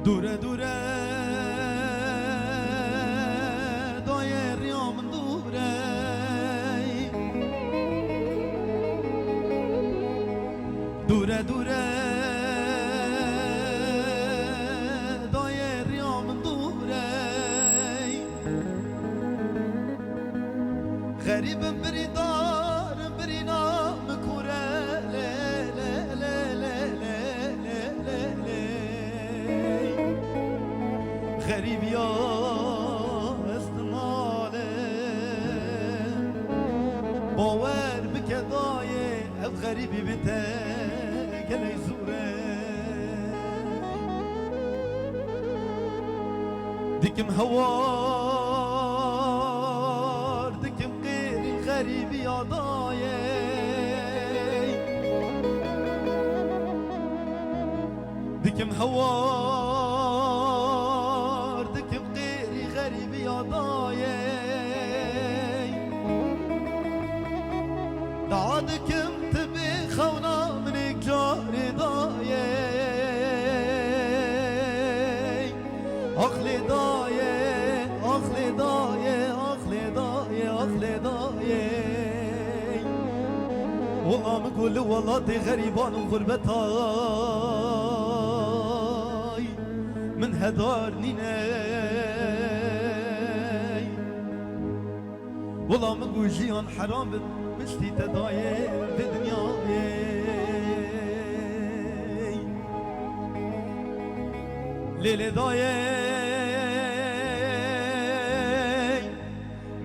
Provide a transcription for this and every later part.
دوره دوره دایر یا من دوره دوره دوره دایر یا من دوره غریبم بری دارم بری نام کوره غریب یا استناله باور بکدای او غریبی بته گلی زوره دکم هوار دکم غیر غریبی یادایه دکم هوار دکم غیری غریبی یادایه دعا دکم تبی خونا من جاری دایه اخلی دایه اخلی دایه اخلی دایه اخلی دایه والله مقول والله دي غريبان وغربتاي من هدارني ناي والله مقول جيان حرام بشتي تداي بدنياي ليلي داي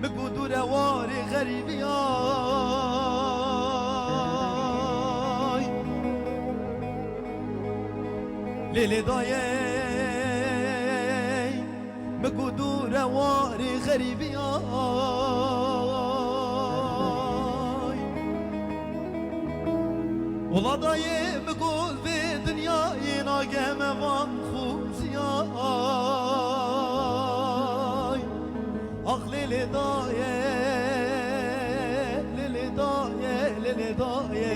مقول دور واري غريبياي لیلی دایه مگو دور واری غریبی آی اولا دایه مگو به دنیای ناگم وان خوزی آی آخ لیلی دایه لیلی دایه لیلی دایه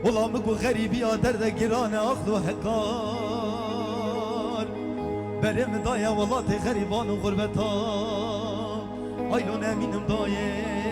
والله مگو غریبی ها درد گرانه اخذ و حکار برم دایه والله تی غریبان و غربتا آیلون امینم دایه